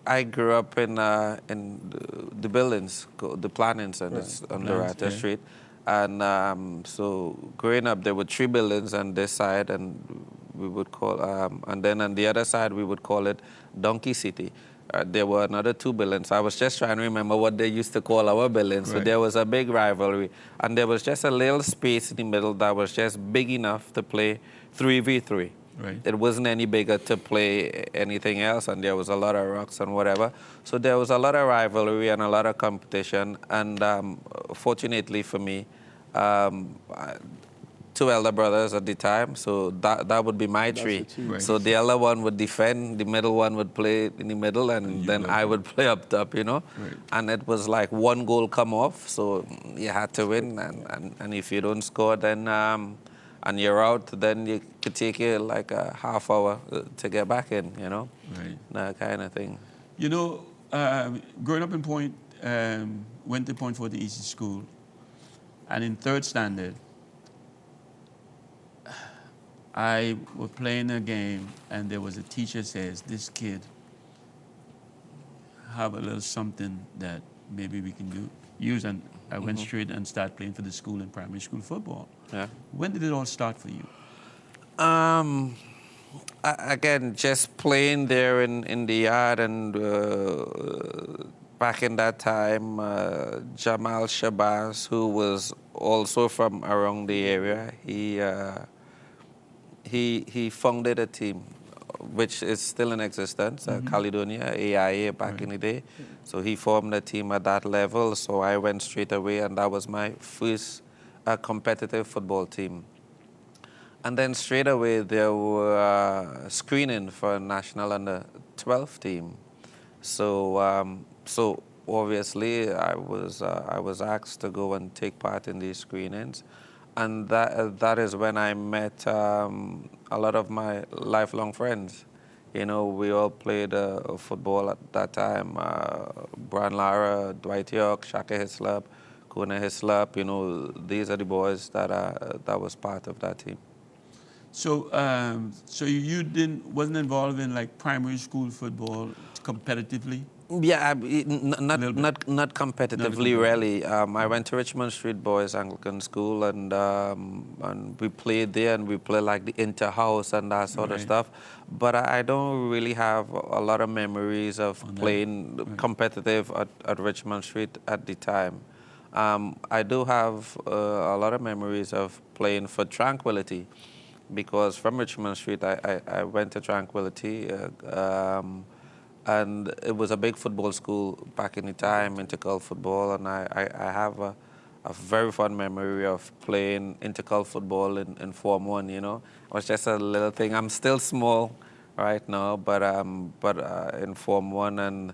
I grew up in the buildings, the Planning Centers on Dorata Street. And so growing up, there were 3 buildings on this side, and we would call, and then on the other side, we would call it Donkey City. There were another 2 buildings. I was just trying to remember what they used to call our buildings. So there was a big rivalry. And there was just a little space in the middle that was just big enough to play 3v3. Right. It wasn't any bigger to play anything else, and there was a lot of rocks and whatever. So there was a lot of rivalry and a lot of competition. And fortunately for me, 2 elder brothers at the time, so that would be my tree. Right. So the elder one would defend, the middle one would play in the middle, and then I would play up top, you know. Right. And it was like 1 goal come off, so you had to win. And if you don't score, then and you're out, then it could take you like a half hour to get back in, you know. Right. That kind of thing. You know, growing up in Point, went to Point Fortin Easy School, and in 3rd standard, I was playing a game, and there was a teacher says, this kid have a little something that maybe we can use, and I went straight and started playing for the school in primary school football. Yeah. When did it all start for you? Again, just playing there in the yard, and back in that time, Jamal Shabazz, who was also from around the area, he founded a team which is still in existence, Caledonia, AIA back in the day. So he formed a team at that level, so I went straight away, and that was my first competitive football team. And then straight away there were screening for a national under 12 team. So so obviously I was asked to go and take part in these screenings, and that is when I met a lot of my lifelong friends. You know, we all played football at that time. Brian Lara, Dwight York, Shaka Hislop, Kuna Hislop. You know, these are the boys that was part of that team. So, so you wasn't involved in like primary school football competitively? Yeah, not competitively, really. I went to Richmond Street Boys Anglican School, and we played there, and we played like the inter-house and that sort of stuff. But I don't really have a lot of memories of playing competitive at Richmond Street at the time. I do have a lot of memories of playing for Tranquility, because from Richmond Street I went to Tranquility. And it was a big football school back in the time, intercol football, and I have a very fond memory of playing intercol football in Form 1, you know. It was just a little thing. I'm still small right now, but in Form 1, and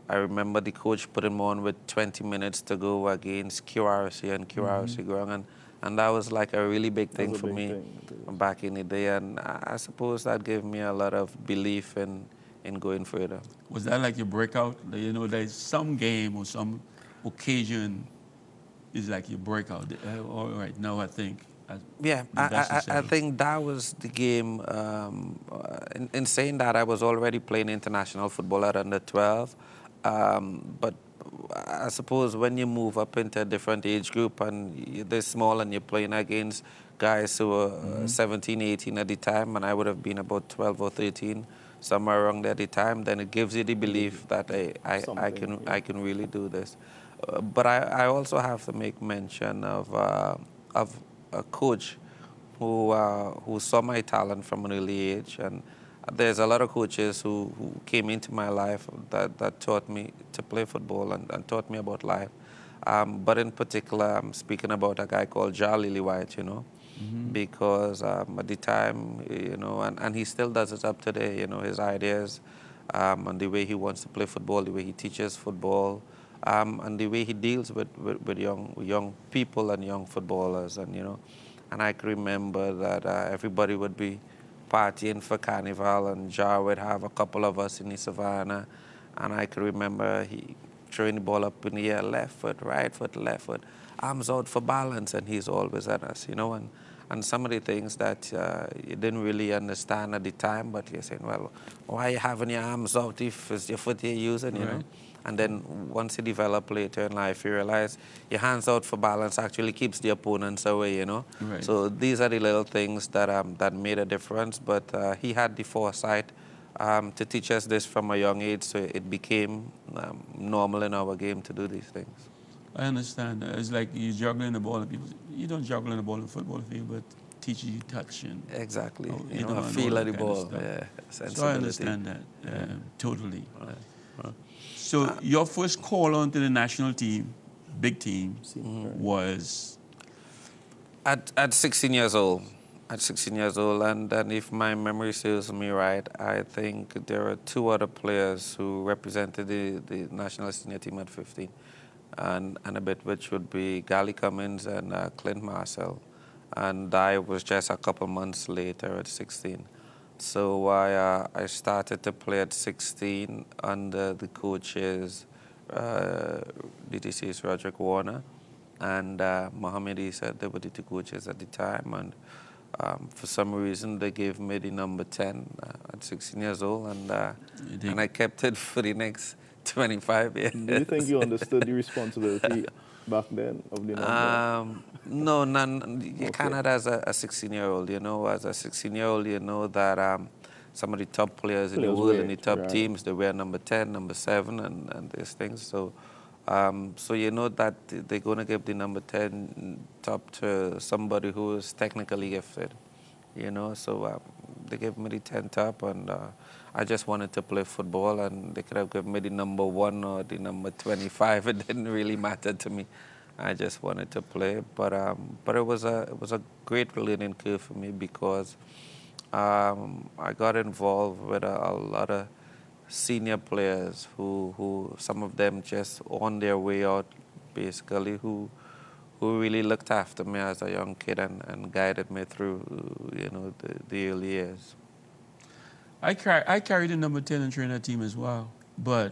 I remember the coach putting me on with 20 minutes to go against QRC and QRC Grong, and that was like a really big thing for me back in the day, and I suppose that gave me a lot of belief in going further. Was that like your breakout? You know, there's some game or some occasion is like your breakout. All right, now I think. Yeah, I think that was the game. In saying that, I was already playing international football at under 12. But I suppose when you move up into a different age group and they're small and you're playing against guys who were 17, 18 at the time, and I would have been about 12 or 13, somewhere around there at the time, then it gives you the belief that I can really do this. But I also have to make mention of a coach who saw my talent from an early age, and there's a lot of coaches who came into my life that taught me to play football and taught me about life. But in particular, I'm speaking about a guy called Jar Lillywhite, you know, because at the time, you know, and he still does it up today, you know, his ideas and the way he wants to play football, the way he teaches football, and the way he deals with young people and young footballers, and, you know, and I can remember that everybody would be partying for Carnival, and Jar would have a couple of us in the savannah, and I can remember he throwing the ball up in the air, left foot, right foot, left foot, arms out for balance, and he's always at us, you know, and some of the things that you didn't really understand at the time, but you're saying, well, why are you having your arms out if it's your foot you're using, you know? And then once you develop later in life, you realize your hands out for balance actually keeps the opponents away, you know? So these are the little things that, that made a difference, but he had the foresight to teach us this from a young age, so it became normal in our game to do these things. I understand. It's like you're juggling the ball, and people, you don't juggle the ball in the football field, but teaching you touch and exactly, you know, a feel of the ball. So I understand that totally. So your first call on to the national team, big team, was at 16 years old. At 16 years old, and if my memory serves me right, I think there are two other players who represented the national senior team at 15, and a bit, which would be Gally Cummins and Clint Marcel, and I was just a couple months later at 16. So I started to play at 16 under the coaches, DTC's Roderick Warner and Mohamed Issa. They were the two coaches at the time, and For some reason, they gave me the number 10 at 16 years old, and I kept it for the next 25 years. Do you think you understood the responsibility back then of the number? No, none. You cannot as a 16-year-old. You know, as a 16-year-old, you know that some of the top players in the world and the top teams, they wear number 10, number 7, and these things. So, so you know that they're going to give the number 10 top to somebody who is technically gifted. You know, so they gave me the 10 top, and I just wanted to play football, and they could have given me the number 1 or the number 25. It didn't really matter to me. I just wanted to play, but it was a great learning curve for me because I got involved with a lot of senior players who some of them just on their way out, basically, who really looked after me as a young kid and guided me through, you know, the early years. I carried the number 10 in Trinidad team as well, but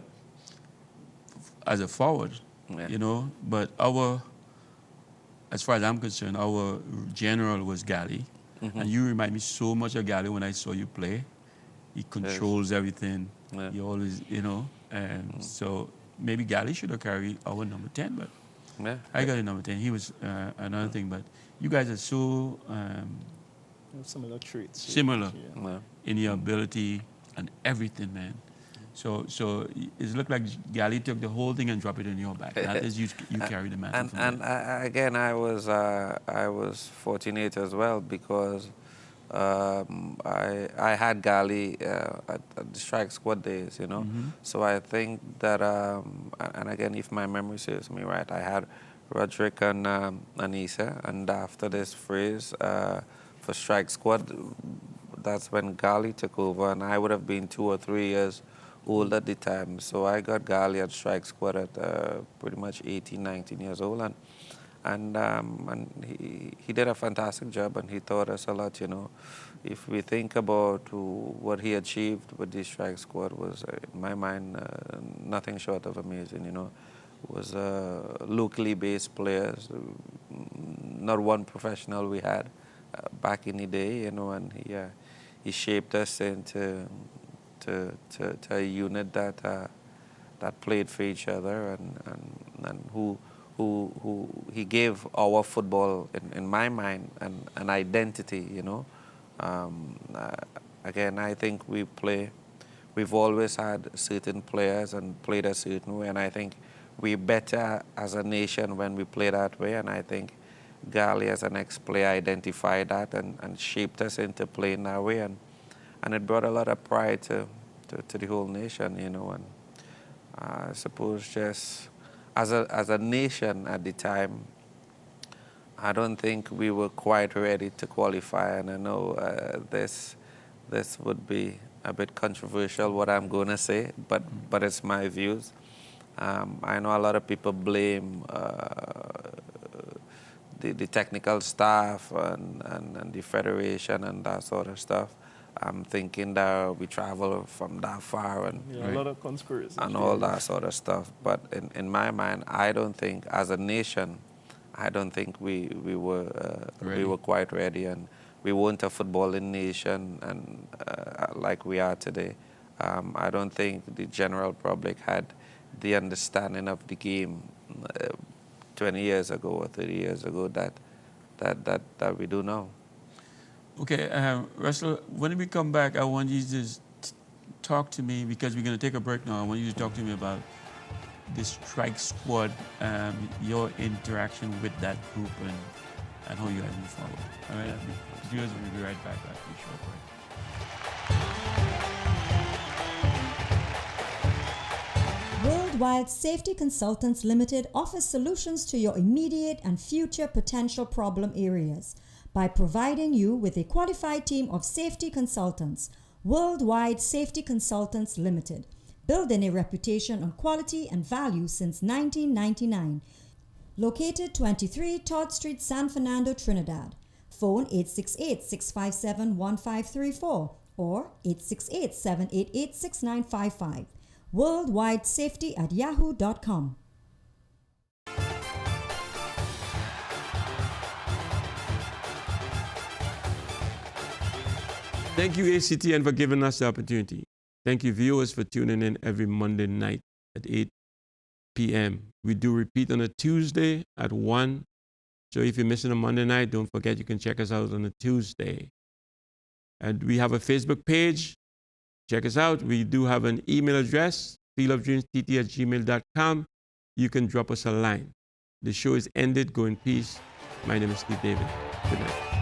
as a forward, you know. But as far as I'm concerned, our general was Gali, and you remind me so much of Gali when I saw you play. He controls everything. Yeah. He always, you know, so maybe Gali should have carried our number 10, but I got a number 10. He was another thing, but you guys are so similar traits. Similar in your ability and everything, man. So it looked like Gali took the whole thing and dropped it in your back. That is, you carry the mantle. And again, I was fortunate as well because I had Gali at the strike squad days, you know. So I think that, and again, if my memory serves me right, I had Roderick and Anissa, and after this phrase for strike squad, that's when Gali took over, and I would have been 2 or 3 years old at the time. So I got Gali at strike squad at pretty much 18, 19 years old, and he did a fantastic job, and he taught us a lot, you know. If we think about what he achieved with the strike squad was, in my mind, nothing short of amazing, you know. It was locally based players, not one professional we had back in the day, you know, and he shaped us into to a unit that played for each other, and who he gave our football, in my mind, an identity, you know. Again, I think we've always had certain players and played a certain way, and I think we're better as a nation when we play that way, and I think Gali as an ex-player identified that and shaped us into playing that way, and it brought a lot of pride to the whole nation, you know. And I suppose just as a nation at the time, I don't think we were quite ready to qualify, and I know this would be a bit controversial, what I'm going to say, but it's my views. I know a lot of people blame the technical staff and the federation and that sort of stuff. I'm thinking that we travel from that far and a lot of conspiracy and all that sort of stuff. But in my mind, I don't think, as a nation, I don't think we were quite ready, and we weren't a footballing nation and like we are today. I don't think the general public had the understanding of the game 20 years ago or 30 years ago that we do now. Okay, Russell, when we come back, I want you to talk to me, because we're going to take a break now. I want you to talk to me about the strike squad, your interaction with that group, and how you guys move forward. All right, viewers, we'll be right back after the short break. Worldwide Safety Consultants Limited offers solutions to your immediate and future potential problem areas by providing you with a qualified team of safety consultants. Worldwide Safety Consultants Limited, building a reputation on quality and value since 1999. Located 23 Todd Street, San Fernando, Trinidad. Phone 868-657-1534 or 868-788-6955. worldwidesafety@yahoo.com. Thank you, ACTN, for giving us the opportunity. Thank you, viewers, for tuning in every Monday night at 8 p.m. We do repeat on a Tuesday at 1. So if you're missing a Monday night, don't forget you can check us out on a Tuesday. And we have a Facebook page. Check us out. We do have an email address, fieldofdreamstt@gmail.com. You can drop us a line. The show is ended. Go in peace. My name is Steve David. Good night.